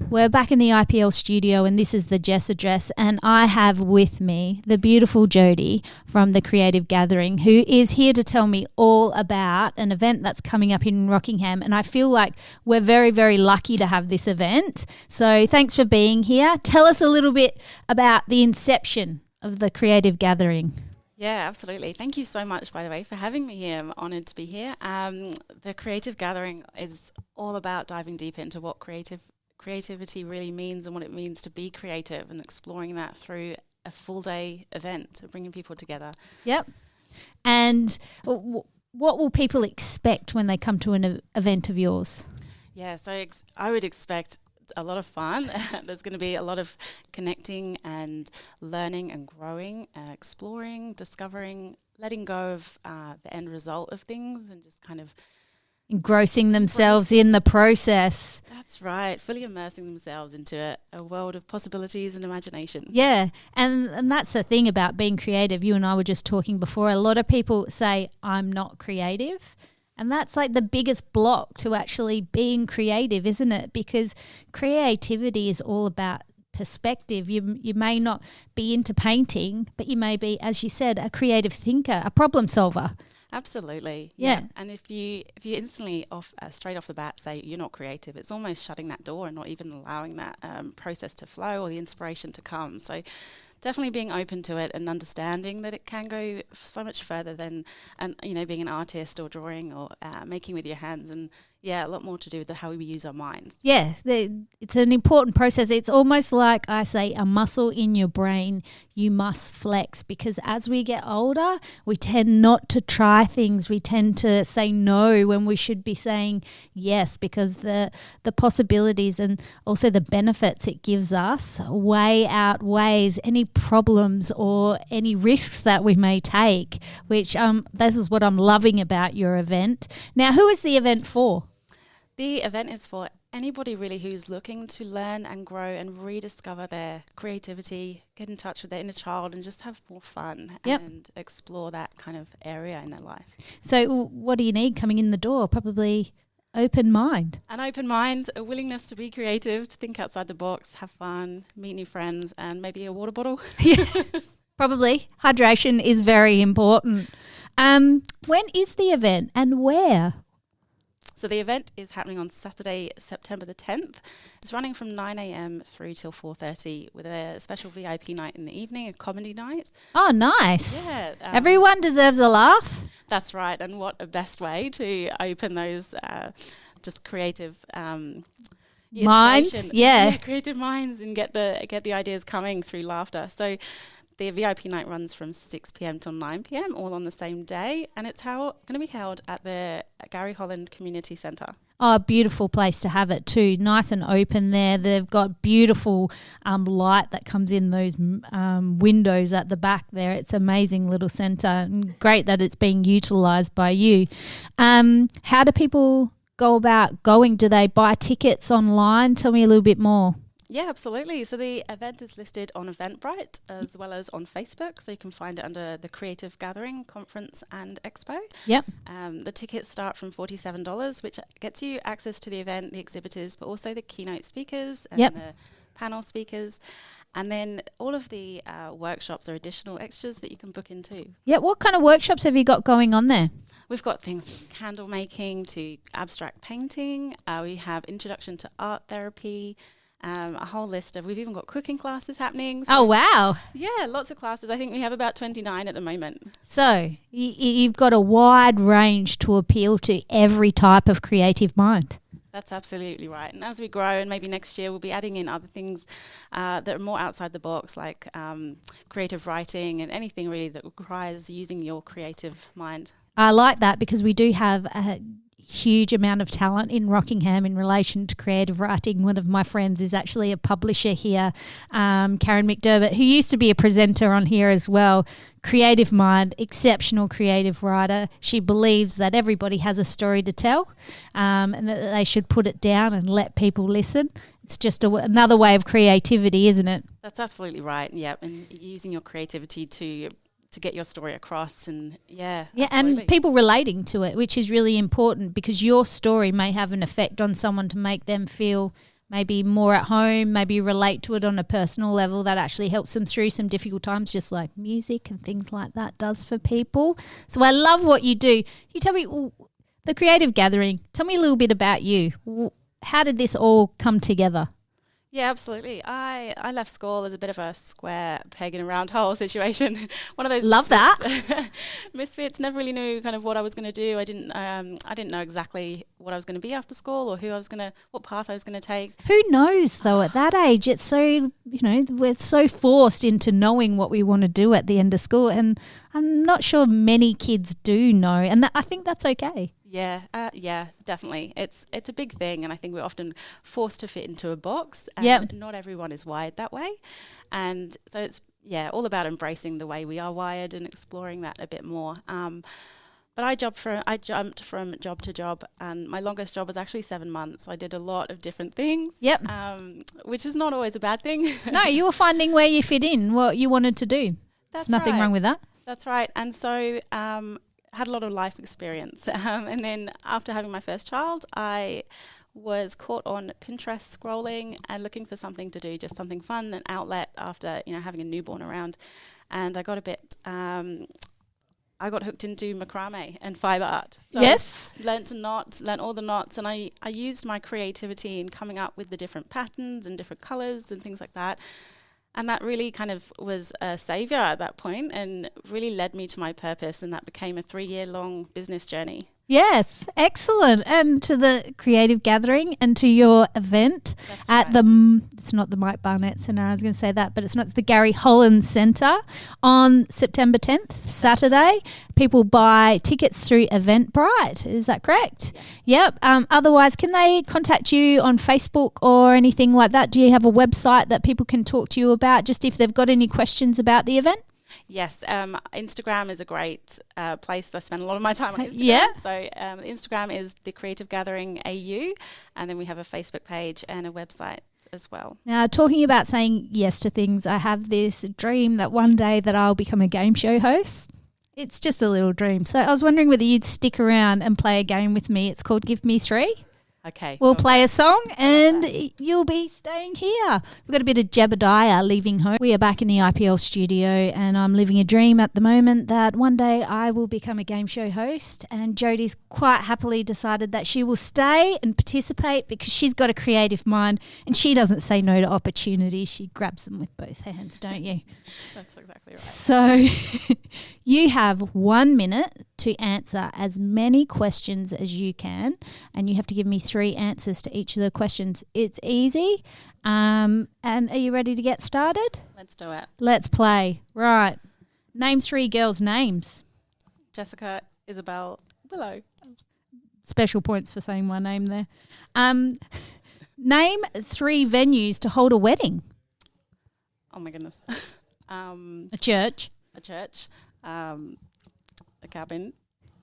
We're back in the IPL studio and this is the Jess Address, and I have with me the beautiful Jodie from the Creative Gathering, who is here to tell me all about an event that's coming up in Rockingham, and I feel like we're very, very lucky to have this event. So thanks for being here. Tell us a little bit about the inception of the Creative Gathering. Yeah, absolutely. Thank you so much, by the way, for having me here. I'm honoured to be here. The Creative Gathering is all about diving deep into what creativity really means and what it means to be creative, and exploring that through a full day event, bringing people together. Yep. And what will people expect when they come to an event of yours? Yeah, so I would expect a lot of fun. There's going to be a lot of connecting and learning and growing, exploring, discovering, letting go of the end result of things, and just kind of engrossing themselves in the process. That's right, fully immersing themselves into a world of possibilities and imagination. Yeah, and that's the thing about being creative. You and I were just talking before. A lot of people say, I'm not creative. And that's like the biggest block to actually being creative, isn't it? Because creativity is all about perspective. You may not be into painting, but you may be, as you said, a creative thinker, a problem solver. Absolutely. Yeah. And if you instantly straight off the bat say you're not creative, it's almost shutting that door and not even allowing that process to flow or the inspiration to come. So definitely being open to it and understanding that it can go so much further than, being an artist or drawing or making with your hands, and a lot more to do with how we use our minds. Yeah, it's an important process. It's almost like I say, a muscle in your brain you must flex, because as we get older, we tend not to try things. We tend to say no when we should be saying yes, because the possibilities and also the benefits it gives us way outweighs any problems or any risks that we may take, which this is what I'm loving about your event. Now, who is the event for? The event is for anybody really who's looking to learn and grow and rediscover their creativity, get in touch with their inner child, and just have more fun and explore that kind of area in their life. So what do you need coming in the door? Probably open mind. An open mind, a willingness to be creative, to think outside the box, have fun, meet new friends, and maybe a water bottle. Yeah, probably. Hydration is very important. When is the event and where? So the event is happening on Saturday, September the 10th. It's running from 9 a.m. through till 4:30 with a special VIP night in the evening, a comedy night. Oh, nice. Yeah. Everyone deserves a laugh. That's right. And what a best way to open those just creative minds. Yeah, creative minds, and get the ideas coming through laughter. So the VIP night runs from 6 p.m. till 9 p.m. all on the same day, and it's going to be held at the Gary Holland Community Centre. Oh, beautiful place to have it too. Nice and open there. They've got beautiful light that comes in those windows at the back there. It's an amazing little centre, and great that it's being utilised by you. How do people go about going? Do they buy tickets online? Tell me a little bit more. Yeah, absolutely. So the event is listed on Eventbrite as well as on Facebook. So you can find it under the Creative Gathering Conference and Expo. Yep. The tickets start from $47, which gets you access to the event, the exhibitors, but also the keynote speakers and the panel speakers. And then all of the workshops are additional extras that you can book into. Yeah, what kind of workshops have you got going on there? We've got things from candle making to abstract painting. We have introduction to art therapy. A whole list of, we've even got cooking classes happening. So oh, wow. Yeah, lots of classes. I think we have about 29 at the moment. So you've got a wide range to appeal to every type of creative mind. That's absolutely right. And as we grow, and maybe next year, we'll be adding in other things that are more outside the box, like creative writing and anything really that requires using your creative mind. I like that, because we do have a huge amount of talent in Rockingham in relation to creative writing. One of my friends is actually a publisher here, Karen McDermott, who used to be a presenter on here as well. Creative mind, exceptional creative writer. She believes that everybody has a story to tell, and that they should put it down and let people listen. It's just another way of creativity, isn't it? That's absolutely right. Yeah, and using your creativity to get your story across, and absolutely. And people relating to it, which is really important, because your story may have an effect on someone to make them feel maybe more at home, maybe relate to it on a personal level, that actually helps them through some difficult times, just like music and things like that does for people. So I love what you do. You tell me, the Creative Gathering, tell me a little bit about you. How did this all come together? Yeah, absolutely. I left school as a bit of a square peg in a round hole situation. One of those Love that. misfits. Never really knew kind of what I was going to do. I didn't know exactly what I was going to be after school or what path I was going to take. Who knows though? At that age, it's so we're so forced into knowing what we want to do at the end of school, and I'm not sure many kids do know, and I think that's okay. Yeah, definitely. It's a big thing, and I think we're often forced to fit into a box, and not everyone is wired that way. And so it's all about embracing the way we are wired and exploring that a bit more. But I jumped from job to job, and my longest job was actually 7 months. I did a lot of different things, which is not always a bad thing. No, you were finding where you fit in, what you wanted to do. There's nothing wrong with that. That's right. And so had a lot of life experience. And then after having my first child, I was caught on Pinterest scrolling and looking for something to do, just something fun, an outlet after, having a newborn around. And I got I got hooked into macrame and fibre art. So yes. Learned all the knots, and I used my creativity in coming up with the different patterns and different colours and things like that. And that really kind of was a saviour at that point and really led me to my purpose, and that became a 3-year-long business journey. Yes, excellent. And to the Creative Gathering and to your event at it's not the Mike Barnett Centre, I was going to say that, but it's the Gary Holland Centre on September 10th, Saturday. People buy tickets through Eventbrite, is that correct? Yeah. Yep. Otherwise, can they contact you on Facebook or anything like that? Do you have a website that people can talk to you about, just if they've got any questions about the event? Yes, Instagram is a great place. I spend a lot of my time on Instagram. Yeah. So Instagram is the Creative Gathering AU, and then we have a Facebook page and a website as well. Now, talking about saying yes to things, I have this dream that one day that I'll become a game show host. It's just a little dream. So I was wondering whether you'd stick around and play a game with me. It's called Give Me 3. Okay. We'll play a song and you'll be staying here. We've got a bit of Jebediah leaving home. We are back in the IPL studio, and I'm living a dream at the moment that one day I will become a game show host, and Jodie's quite happily decided that she will stay and participate because she's got a creative mind and she doesn't say no to opportunities. She grabs them with both hands, don't you? That's exactly right. So you have 1 minute to answer as many questions as you can, and you have to give me 3 answers to each of the questions. It's easy. And are you ready to get started? Let's do it. Let's play. Right. Name 3 girls' names. Jessica, Isabel, Willow. Special points for saying my name there. Name 3 venues to hold a wedding. Oh my goodness. A church. A church. A cabin.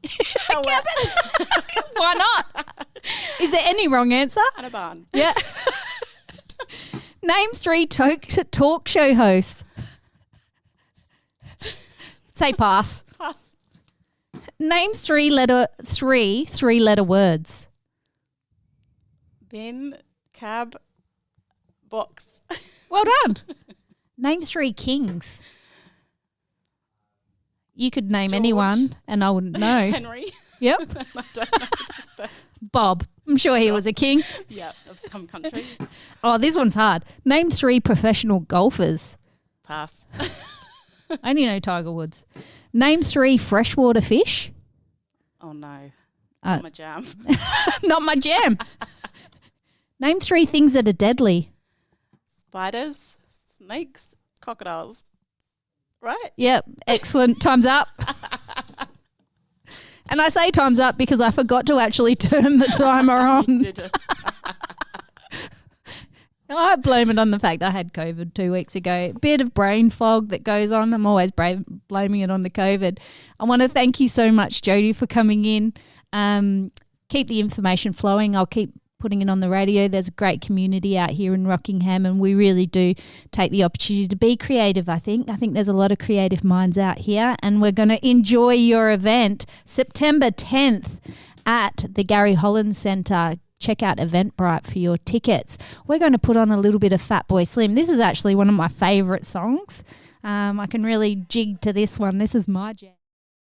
A cabin? Why not? Is there any wrong answer? And a barn. Yeah. Name 3 talk show hosts. Say pass. Pass. Name 3 three-letter words. Bin, cab, box. Well done. Name 3 kings. You could name George. Anyone and I wouldn't know. Henry. Yep. I don't know. Bob. I'm sure he was a king. Yeah, of some country. Oh, this one's hard. Name 3 professional golfers. Pass. I only know Tiger Woods. Name 3 freshwater fish. Oh no. Not my jam. Not my jam. Name 3 things that are deadly. Spiders, snakes, crocodiles. Right? Yep. Excellent. Time's up. And I say time's up because I forgot to actually turn the timer on. You did it. I blame it on the fact I had COVID 2 weeks ago. Bit of brain fog that goes on. I'm always blaming it on the COVID. I want to thank you so much, Jodie, for coming in. Keep the information flowing. I'll keep putting it on the radio. There's a great community out here in Rockingham, and we really do take the opportunity to be creative, I think. I think there's a lot of creative minds out here, and we're going to enjoy your event September 10th at the Gary Holland Centre. check out Eventbrite for your tickets. We're going to put on a little bit of Fatboy Slim. This is actually one of my favourite songs. I can really jig to this one. This is my jam.